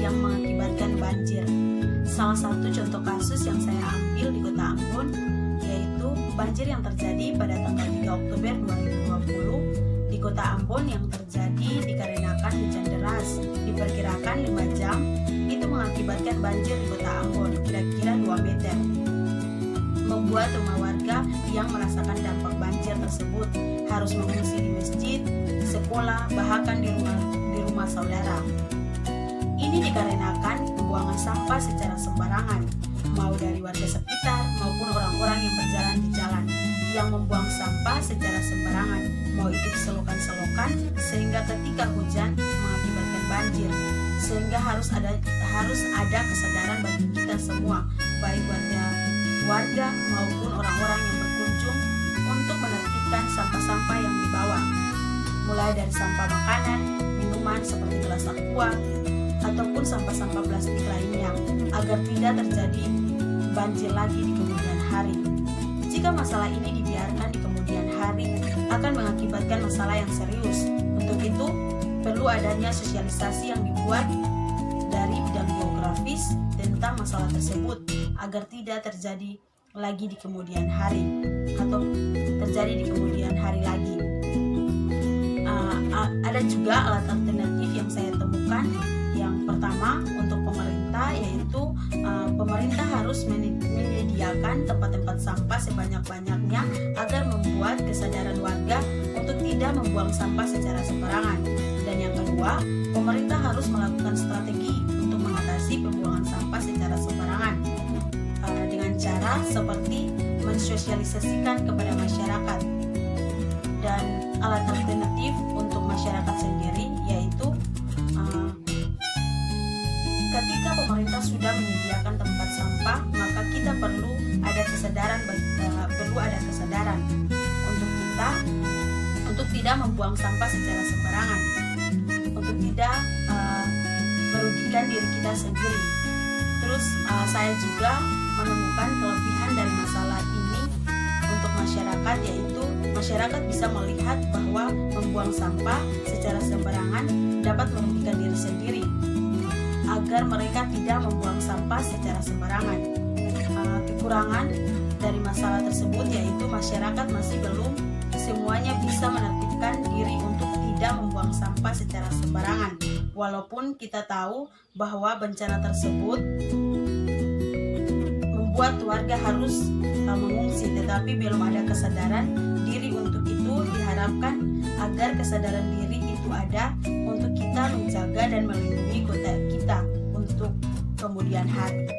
yang mengakibatkan banjir. Salah satu contoh kasus yang saya ambil di Kota Ambon yaitu banjir yang terjadi pada tanggal 3 Oktober 2020 di Kota Ambon yang terjadi dikarenakan hujan deras. Diperkirakan 5 jam itu mengakibatkan banjir di Kota Ambon kira-kira 2 meter. Membuat rumah warga yang merasakan dampak banjir tersebut harus mengungsi di masjid, sekolah, bahkan di rumah saudara. Ini dikarenakan pembuangan sampah secara sembarangan, mau dari warga sekitar maupun orang-orang yang berjalan di jalan yang membuang sampah secara sembarangan, mau itu di selokan-selokan, sehingga ketika hujan mengakibatkan banjir. Sehingga harus ada kesadaran bagi kita semua, baik warga maupun orang-orang yang berkunjung untuk menertibkan sampah-sampah yang dibawa, mulai dari sampah makanan, minuman seperti gelas aqua, ataupun sampah-sampah plastik lainnya, agar tidak terjadi banjir lagi di kemudian hari. Jika masalah ini dibiarkan di kemudian hari, akan mengakibatkan masalah yang serius. Untuk itu, perlu adanya sosialisasi yang dibuat dari bidang geografis tentang masalah tersebut, agar tidak terjadi lagi di kemudian hari atau terjadi di kemudian hari lagi. Ada juga alat alternatif yang saya temukan. Yang pertama untuk pemerintah, yaitu pemerintah harus menyediakan tempat-tempat sampah sebanyak-banyaknya agar membuat kesadaran warga untuk tidak membuang sampah secara sembarangan. Dan yang kedua, pemerintah harus melakukan strategi untuk mengatasi pembuangan sampah secara sembarangan dengan cara seperti mensosialisasikan kepada masyarakat. Dan alat alternatif untuk masyarakat sendiri yaitu ketika pemerintah sudah menyediakan tempat sampah, maka kita perlu ada kesadaran untuk tidak membuang sampah secara sembarangan, untuk tidak merugikan diri kita sendiri. Terus saya juga menemukan kelebihan dari masalah ini untuk masyarakat, yaitu masyarakat bisa melihat bahwa membuang sampah secara sembarangan dapat merugikan diri sendiri, agar mereka tidak membuang sampah secara sembarangan. Kekurangan dari masalah tersebut yaitu masyarakat masih belum semuanya bisa menertibkan diri untuk tidak membuang sampah secara sembarangan. Walaupun kita tahu bahwa bencana tersebut membuat warga harus mengungsi, tetapi belum ada kesadaran diri untuk itu. Diharapkan agar kesadaran diri itu ada untuk kita menjaga dan melindungi kota kita untuk kemudian hari.